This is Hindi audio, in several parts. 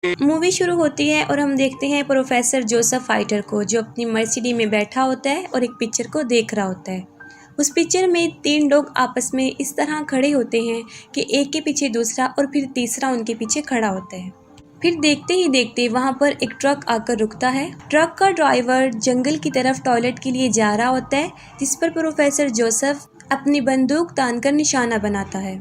मूवी शुरू होती है और हम देखते हैं प्रोफेसर जोसेफ फाइटर को, जो अपनी मर्सिडीज में बैठा होता है और एक पिक्चर को देख रहा होता है। उस पिक्चर में 3 लोग आपस में इस तरह खड़े होते हैं कि एक के पीछे दूसरा और फिर तीसरा उनके पीछे खड़ा होता है। फिर देखते ही देखते वहाँ पर एक ट्रक आकर रुकता है। ट्रक का ड्राइवर जंगल की तरफ टॉयलेट के लिए जा रहा होता है, जिस पर प्रोफेसर जोसेफ अपनी बंदूक तानकर निशाना बनाता है।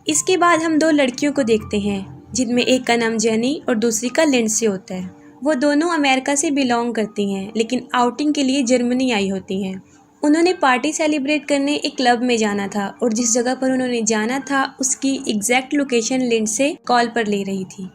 इसके बाद हम 2 लड़कियों को देखते हैं, जिनमें एक का नाम जेनी और दूसरी का लिंडसे होता है। वो दोनों अमेरिका से बिलोंग करती हैं, लेकिन आउटिंग के लिए जर्मनी आई होती हैं। उन्होंने पार्टी सेलिब्रेट करने एक क्लब में जाना था और जिस जगह पर उन्होंने जाना था उसकी एग्जैक्ट लोकेशन लिंडसे कॉल पर ले रही थी।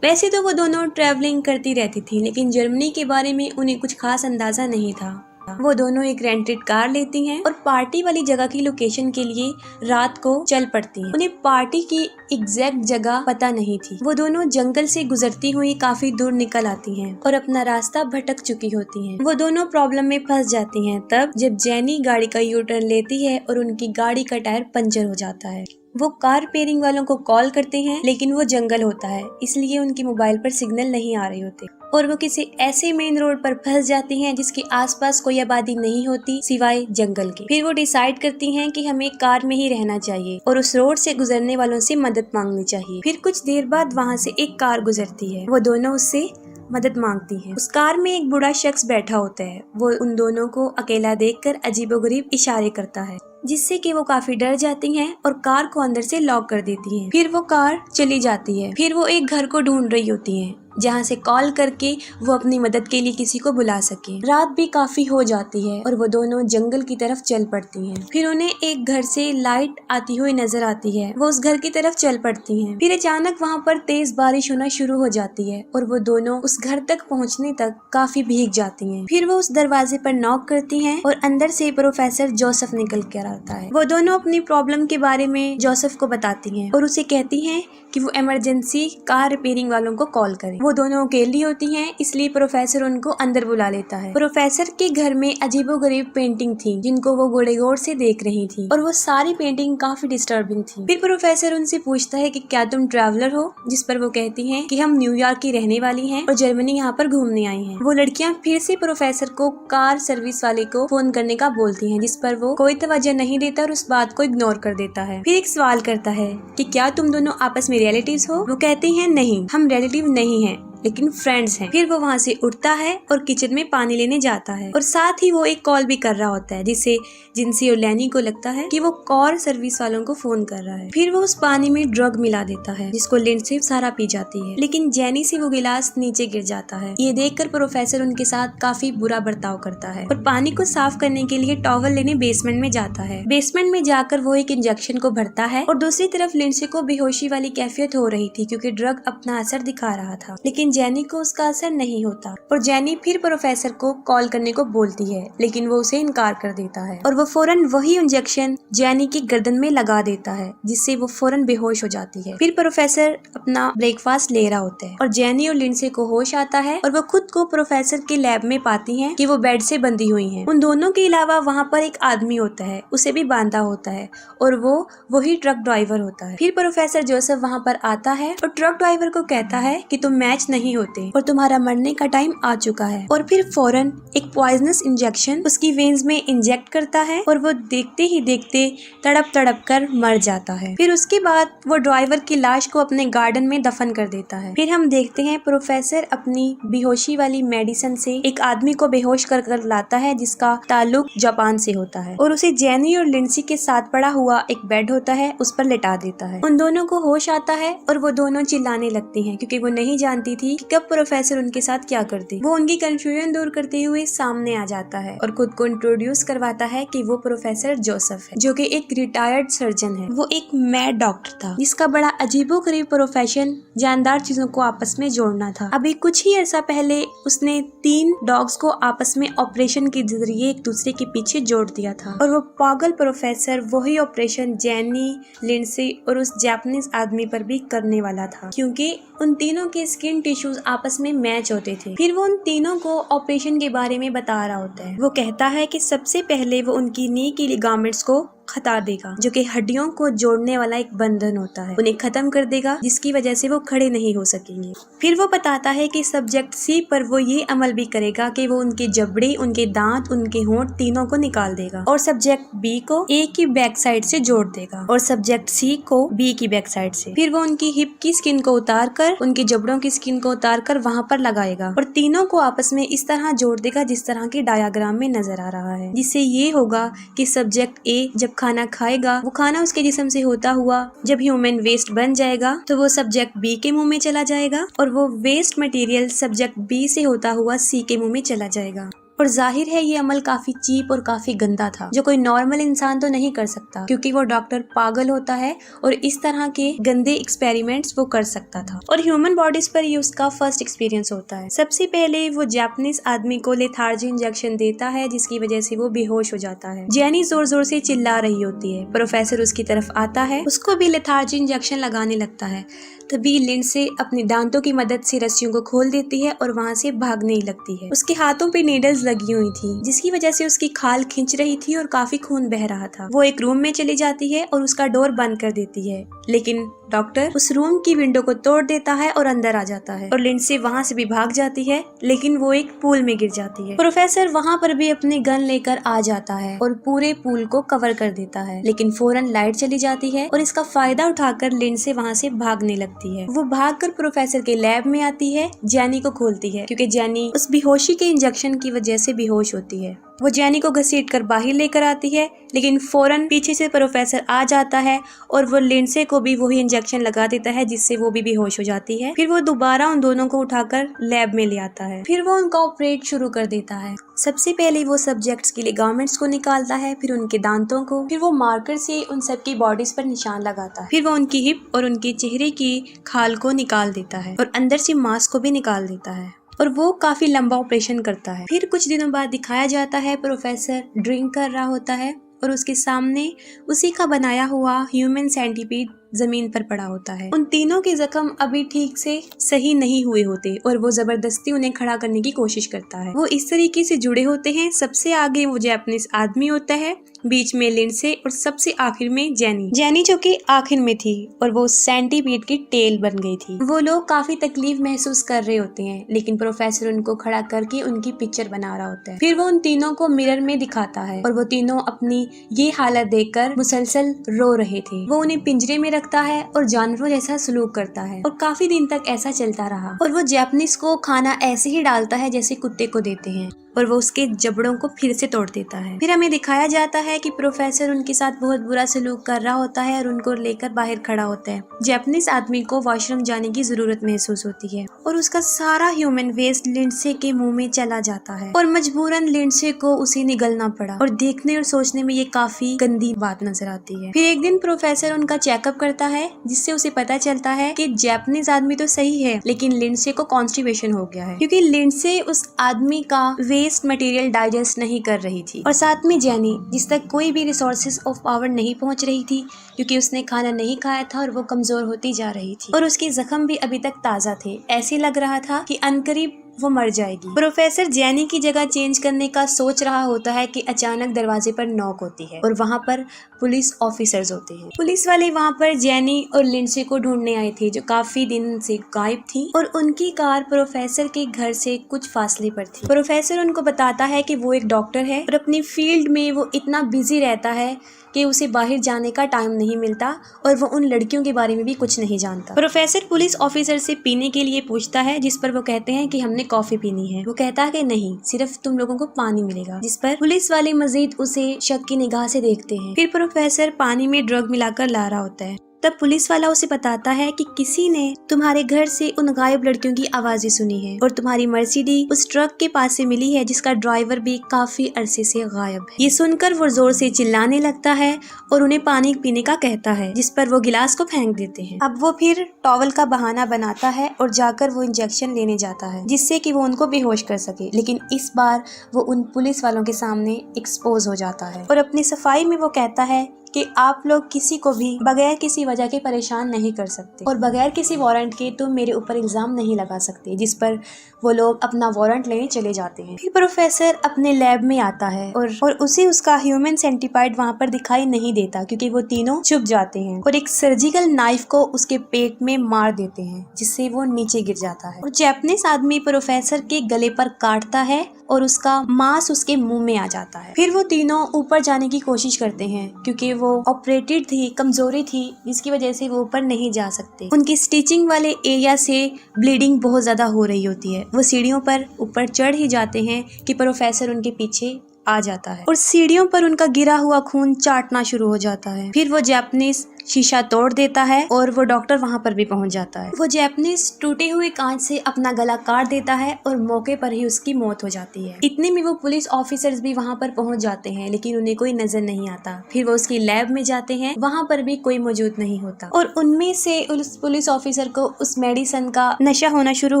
वैसे तो वो दोनों ट्रैवलिंग करती रहती थी, लेकिन जर्मनी के बारे में उन्हें कुछ खास अंदाजा नहीं था। वो दोनों एक रेंटेड कार लेती हैं और पार्टी वाली जगह की लोकेशन के लिए रात को चल पड़ती हैं। उन्हें पार्टी की एग्जैक्ट जगह पता नहीं थी। वो दोनों जंगल से गुजरती हुई काफी दूर निकल आती हैं और अपना रास्ता भटक चुकी होती हैं। वो दोनों प्रॉब्लम में फंस जाती हैं तब जब जेनी गाड़ी का यू टर्न लेती है और उनकी गाड़ी का टायर पंचर हो जाता है। वो कार रिपेयरिंग वालों को कॉल करते हैं, लेकिन वो जंगल होता है, इसलिए उनकी मोबाइल पर सिग्नल नहीं आ रहे होते और वो किसी ऐसे मेन रोड पर फंस जाती हैं जिसके आसपास कोई आबादी नहीं होती सिवाय जंगल के। फिर वो डिसाइड करती हैं कि हमें कार में ही रहना चाहिए और उस रोड से गुजरने वालों से मदद मांगनी चाहिए। फिर कुछ देर बाद वहाँ से एक कार गुजरती है। वो दोनों उससे मदद मांगती हैं। उस कार में एक बूढ़ा शख्स बैठा होता है। वो उन दोनों को अकेला देखकर अजीबोगरीब इशारे करता है, जिससे कि वो काफी डर जाती हैं और कार को अंदर से लॉक कर देती हैं। फिर वो कार चली जाती है। फिर वो एक घर को ढूंढ रही होती हैं, जहाँ से कॉल करके वो अपनी मदद के लिए किसी को बुला सके। रात भी काफी हो जाती है और वो दोनों जंगल की तरफ चल पड़ती हैं। फिर उन्हें एक घर से लाइट आती हुई नजर आती है। वो उस घर की तरफ चल पड़ती हैं। फिर अचानक वहाँ पर तेज बारिश होना शुरू हो जाती है और वो दोनों उस घर तक पहुँचने तक काफी भीग जाती हैं। फिर वो उस दरवाजे पर नॉक करती हैं और अंदर से प्रोफेसर जोसेफ निकल कर आता है। वो दोनों अपनी प्रॉब्लम के बारे में जोसेफ को बताती हैं और उसे कहती हैं कि वो इमरजेंसी कार रिपेयरिंग वालों को कॉल करे। वो दोनों अकेली होती हैं, इसलिए प्रोफेसर उनको अंदर बुला लेता है। प्रोफेसर के घर में अजीबोगरीब पेंटिंग थी, जिनको वो बड़े गौर से देख रही थी और वो सारी पेंटिंग काफी डिस्टर्बिंग थी। फिर प्रोफेसर उनसे पूछता है कि क्या तुम ट्रैवलर हो, जिस पर वो कहती हैं कि हम न्यूयॉर्क की रहने वाली हैं और जर्मनी यहाँ पर घूमने आई हैं। वो लड़कियाँ फिर से प्रोफेसर को कार सर्विस वाले को फोन करने का बोलती हैं, जिस पर वो कोई तवज्जो नहीं देता और उस बात को इग्नोर कर देता है। फिर एक सवाल करता है कि क्या तुम दोनों आपस में रिलेटिव्स हो। वो कहती हैं नहीं, हम रिलेटिव नहीं हैं, लेकिन फ्रेंड्स हैं। फिर वो वहाँ से उठता है और किचन में पानी लेने जाता है और साथ ही वो एक कॉल भी कर रहा होता है, जिससे जिनसी और लैनी को लगता है कि वो कार सर्विस वालों को फोन कर रहा है। फिर वो उस पानी में ड्रग मिला देता है, जिसको लिंडसे सारा पी जाती है, लेकिन जेनी से वो गिलास नीचे गिर जाता है। ये देखकर प्रोफेसर उनके साथ काफी बुरा बर्ताव करता है और पानी को साफ करने के लिए टॉवल लेने बेसमेंट में जाता है। बेसमेंट में जाकर वो एक इंजेक्शन को भरता है और दूसरी तरफ लिंडसे को बेहोशी वाली कैफियत हो रही थी, क्योंकि ड्रग अपना असर दिखा रहा था, लेकिन जेनी को उसका असर नहीं होता और जेनी फिर प्रोफेसर को कॉल करने को बोलती है, लेकिन वो उसे इनकार कर देता है और वो फौरन वही इंजेक्शन जेनी की गर्दन में लगा देता है, जिससे वो फौरन बेहोश हो जाती है। फिर प्रोफेसर अपना ब्रेकफास्ट ले रहा होता है और जेनी और लिंडसे को होश आता है और वो खुद को प्रोफेसर के लैब में पाती हैं कि वो बेड से बंधी हुई हैं। उन दोनों के अलावा वहाँ पर एक आदमी होता है, उसे भी बांधा होता है और वो वही ट्रक ड्राइवर होता है। फिर प्रोफेसर जोसेफ वहाँ पर आता है और ट्रक ड्राइवर को कहता है कि तुम मैच नहीं होते और तुम्हारा मरने का टाइम आ चुका है, और फिर फौरन एक पॉइजनस इंजेक्शन उसकी वेन्स में इंजेक्ट करता है और वो देखते ही देखते तड़प तड़प कर मर जाता है। फिर उसके बाद वो ड्राइवर की लाश को अपने गार्डन में दफन कर देता है। फिर हम देखते हैं प्रोफेसर अपनी बेहोशी वाली मेडिसिन से एक आदमी को बेहोश कर लाता है, जिसका ताल्लुक जापान से होता है, और उसे जेनी और लिंडसे के साथ पड़ा हुआ एक बेड होता है उस पर लिटा देता है। उन दोनों को होश आता है और वो दोनों चिल्लाने लगती हैं, क्योंकि वो नहीं जानती थी कि कब प्रोफेसर उनके साथ क्या करती। वो उनकी कंफ्यूजन दूर करते हुए सामने आ जाता है और खुद को इंट्रोड्यूस करवाता है कि वो प्रोफेसर जोसेफ है, जो कि एक रिटायर्ड सर्जन है। वो एक मैड डॉक्टर था, जिसका बड़ा अजीबोगरीब प्रोफेशन जानदार चीजों को आपस में जोड़ना था। अभी कुछ ही अर्सा पहले उसने 3 डॉग्स को आपस में ऑपरेशन के जरिए एक दूसरे के पीछे जोड़ दिया था, और वो पागल प्रोफेसर वही ऑपरेशन जेनी, लिंडसे और उस जापानीज आदमी पर भी करने वाला था, क्योंकि उन तीनों के स्किन टिश्यूज आपस में मैच होते थे। फिर वो उन तीनों को ऑपरेशन के बारे में बता रहा होता है। वो कहता है कि सबसे पहले वो उनकी नी की लिगामेंट्स को खता देगा, जो कि हड्डियों को जोड़ने वाला एक बंधन होता है, उन्हें खत्म कर देगा, जिसकी वजह से वो खड़े नहीं हो सकेंगे। फिर वो बताता है कि सब्जेक्ट सी पर वो ये अमल भी करेगा कि वो उनके जबड़े, उनके दांत, उनके होंठ तीनों को निकाल देगा और सब्जेक्ट बी को ए की बैक साइड से जोड़ देगा और सब्जेक्ट सी को बी की बैक साइड से। फिर वो उनकी हिप की स्किन को उतार कर, उनके जबड़ों की स्किन को उतार कर वहाँ पर लगाएगा और तीनों को आपस में इस तरह जोड़ देगा जिस तरह की डायग्राम में नजर आ रहा है, जिससे ये होगा कि सब्जेक्ट ए जब खाना खाएगा, वो खाना उसके जिस्म से होता हुआ जब ह्यूमन वेस्ट बन जाएगा तो वो सब्जेक्ट बी के मुंह में चला जाएगा और वो वेस्ट मटेरियल सब्जेक्ट बी से होता हुआ सी के मुंह में चला जाएगा। और जाहिर है ये अमल काफी चीप और काफी गंदा था, जो कोई नॉर्मल इंसान तो नहीं कर सकता, क्योंकि वो डॉक्टर पागल होता है और इस तरह के गंदे एक्सपेरिमेंट्स वो कर सकता था। और ह्यूमन बॉडीज पर ये उसका फर्स्ट एक्सपीरियंस होता है। सबसे पहले वो जापानीज आदमी को लेथार्जी इंजेक्शन देता है, जिसकी वजह से वो बेहोश हो जाता है। जैनी जोर जोर से चिल्ला रही होती है। प्रोफेसर उसकी तरफ आता है, उसको भी लेथार्जी इंजेक्शन लगाने लगता है। तभी लिंडसे अपने दांतों की मदद से रस्सियों को खोल देती है और वहाँ से भागने लगती है। उसके हाथों पे नीडल्स लगी हुई थी, जिसकी वजह से उसकी खाल खींच रही थी और काफी खून बह रहा था। वो एक रूम में चली जाती है और उसका डोर बंद कर देती है, लेकिन डॉक्टर उस रूम की विंडो को तोड़ देता है और अंदर आ जाता है और लिंडसे वहाँ से भी भाग जाती है, लेकिन वो एक पूल में गिर जाती है। प्रोफेसर वहाँ पर भी अपने गन लेकर आ जाता है और पूरे पूल को कवर कर देता है, लेकिन फौरन लाइट चली जाती है और इसका फायदा उठाकर लिंडसे वहाँ से भागने लगती है। वो भागकर प्रोफेसर के लैब में आती है, जैनी को खोलती है, क्योंकि जैनी उस बेहोशी के इंजेक्शन की वजह से बेहोश होती है। वो जैनी को घसीट कर बाहर लेकर आती है, लेकिन फौरन पीछे से प्रोफेसर आ जाता है और वो लिंडसे को भी वही इंजेक्शन लगा देता है, जिससे वो भी बेहोश हो जाती है। फिर वो दोबारा उन दोनों को उठाकर लैब में ले आता है। फिर वो उनका ऑपरेट शुरू कर देता है। सबसे पहले वो सब्जेक्ट्स के लिगामेंट्स को निकालता है, फिर उनके दांतों को, फिर वो मार्कर से उन सबकी बॉडीज पर निशान लगाता है। फिर वो उनकी हिप और उनके चेहरे की खाल को निकाल देता है और अंदर से मांस को भी निकाल देता है और वो काफी लंबा ऑपरेशन करता है। फिर कुछ दिनों बाद दिखाया जाता है प्रोफेसर ड्रिंक कर रहा होता है और उसके सामने उसी का बनाया हुआ ह्यूमन सेंटीपीड जमीन पर पड़ा होता है। उन तीनों के जख्म अभी ठीक से सही नहीं हुए होते और वो जबरदस्ती उन्हें खड़ा करने की कोशिश करता है। वो इस तरीके से जुड़े होते हैं। सबसे आगे वो जापानीज आदमी होता है, बीच में लिंडसे और सबसे आखिर में जैनी जो कि आखिर में थी और वो सेंटीपीड की टेल बन गई थी। वो लोग काफी तकलीफ महसूस कर रहे होते हैं, लेकिन प्रोफेसर उनको खड़ा करके उनकी पिक्चर बना रहा होता है। फिर वो उन तीनों को मिरर में दिखाता है और वो तीनों अपनी ये हालत देखकर मुसलसल रो रहे थे। वो उन्हें पिंजरे में रखता है और जानवरों जैसा सलूक करता है और काफी दिन तक ऐसा चलता रहा। और वो जापानीज को खाना ऐसे ही डालता है जैसे कुत्ते को देते हैं और वो उसके जबड़ों को फिर से तोड़ देता है। फिर हमें दिखाया जाता है कि प्रोफेसर उनके साथ बहुत बुरा सलूक कर रहा होता है और उनको लेकर बाहर खड़ा होता है। जापानीज आदमी को वॉशरूम जाने की जरूरत महसूस होती है और उसका सारा ह्यूमन वेस्ट लिंडसे के मुंह में चला जाता है और मजबूरन लिंडसे को उसे निगलना पड़ा और देखने और सोचने में ये काफी गंदी बात नजर आती है। फिर एक दिन प्रोफेसर उनका चेकअप करता है, जिससे उसे पता चलता है कि जापानीज आदमी तो सही है, लेकिन लिंडसे को कॉन्स्टिपेशन हो गया है, क्योंकि लिंडसे उस आदमी का वेस्ट मटेरियल डाइजेस्ट नहीं कर रही थी। और साथ में जैनी, जिस तक कोई भी रिसोर्सेज ऑफ पावर नहीं पहुंच रही थी, क्योंकि उसने खाना नहीं खाया था और वो कमजोर होती जा रही थी और उसके जख्म भी अभी तक ताजा थे। ऐसे लग रहा था कि अनकरीब वो मर जाएगी। प्रोफेसर जैनी की जगह चेंज करने का सोच रहा होता है कि अचानक दरवाजे पर नॉक होती है और वहाँ पर पुलिस ऑफिसर्स होते हैं। पुलिस वाले वहाँ पर जैनी और लिंडसे को ढूंढने आए थे, जो काफी दिन से गायब थी और उनकी कार प्रोफेसर के घर से कुछ फासले पर थी। प्रोफेसर उनको बताता है कि वो एक डॉक्टर है और अपनी फील्ड में वो इतना बिजी रहता है कि उसे बाहर जाने का टाइम नहीं मिलता और वो उन लड़कियों के बारे में भी कुछ नहीं जानता। प्रोफेसर पुलिस ऑफिसर से पीने के लिए पूछता है, जिस पर वो कहते हैं कि हमने कॉफी पीनी है। वो कहता है कि नहीं, सिर्फ तुम लोगों को पानी मिलेगा, जिस पर पुलिस वाले मजीद उसे शक की निगाह से देखते हैं। फिर प्रोफेसर पानी में ड्रग मिलाकर ला रहा होता है। तब पुलिस वाला उसे बताता है कि किसी ने तुम्हारे घर से उन गायब लड़कियों की आवाजें सुनी है और तुम्हारी मर्सिडीज उस ट्रक के पास से मिली है, जिसका ड्राइवर भी काफी अरसे से गायब है। ये सुनकर वो जोर से चिल्लाने लगता है और उन्हें पानी पीने का कहता है, जिस पर वो गिलास को फेंक देते हैं। अब वो फिर टॉवल का बहाना बनाता है और जाकर वो इंजेक्शन लेने जाता है, जिससे कि वो उनको बेहोश कर सके, लेकिन इस बार वो उन पुलिस वालों के सामने एक्सपोज हो जाता है और अपनी सफाई में वो कहता है कि आप लोग किसी को भी बगैर किसी वजह के परेशान नहीं कर सकते और बगैर किसी वारंट के तुम मेरे ऊपर इल्ज़ाम नहीं लगा सकते, जिस पर वो लोग अपना वारंट लेने चले जाते हैं। फिर प्रोफेसर अपने लैब में आता है और उसे उसका ह्यूमन सेंटीपाइड वहाँ पर दिखाई नहीं देता क्योंकि वो तीनों छुप जाते हैं और एक सर्जिकल नाइफ को उसके पेट में मार देते हैं जिससे वो नीचे गिर जाता है और जैपनीज आदमी प्रोफेसर के गले पर काटता है और उसका मांस उसके मुंह में आ जाता है। फिर वो तीनों ऊपर जाने की कोशिश करते हैं क्योंकि वो ऑपरेटेड थी, कमजोरी थी, जिसकी वजह से वो ऊपर नहीं जा सकते। उनकी स्टिचिंग वाले एरिया से ब्लीडिंग बहुत ज्यादा हो रही होती है। वो सीढ़ियों पर ऊपर चढ़ ही जाते हैं कि प्रोफेसर उनके पीछे आ जाता है और सीढ़ियों पर उनका गिरा हुआ खून चाटना शुरू हो जाता है। फिर वो जैपनीज शीशा तोड़ देता है और वो डॉक्टर वहाँ पर भी पहुँच जाता है। वो जैपनीज टूटे हुए कांच से अपना गला काट देता है और मौके पर ही उसकी मौत हो जाती है। इतने में वो पुलिस ऑफिसर्स भी वहाँ पर पहुँच जाते हैं लेकिन उन्हें कोई नजर नहीं आता। फिर वो उसकी लैब में जाते हैं, वहाँ पर भी कोई मौजूद नहीं होता और उनमें से उस पुलिस ऑफिसर को उस मेडिसिन का नशा होना शुरू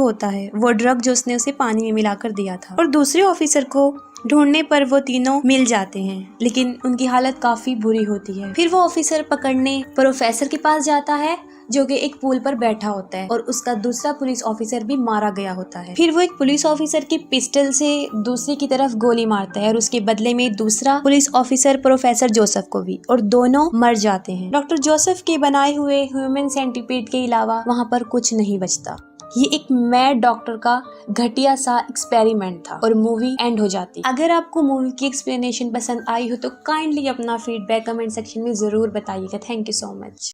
होता है, वो ड्रग जो उसने उसे पानी में मिलाकर दिया था। और दूसरे ऑफिसर को ढूंढने पर वो तीनों मिल जाते हैं लेकिन उनकी हालत काफी बुरी होती है। फिर वो ऑफिसर पकड़ने प्रोफेसर के पास जाता है जो कि एक पुल पर बैठा होता है और उसका दूसरा पुलिस ऑफिसर भी मारा गया होता है। फिर वो एक पुलिस ऑफिसर की पिस्टल से दूसरे की तरफ गोली मारता है और उसके बदले में दूसरा पुलिस ऑफिसर प्रोफेसर जोसेफ को भी, और दोनों मर जाते हैं। डॉक्टर जोसेफ के बनाए हुए ह्यूमन सेंटीपीड के अलावा वहाँ पर कुछ नहीं बचता। ये एक मैड डॉक्टर का घटिया सा एक्सपेरिमेंट था और मूवी एंड हो जाती। अगर आपको मूवी की एक्सप्लेनेशन पसंद आई हो तो काइंडली अपना फीडबैक कमेंट सेक्शन में जरूर बताइएगा। Thank you so much.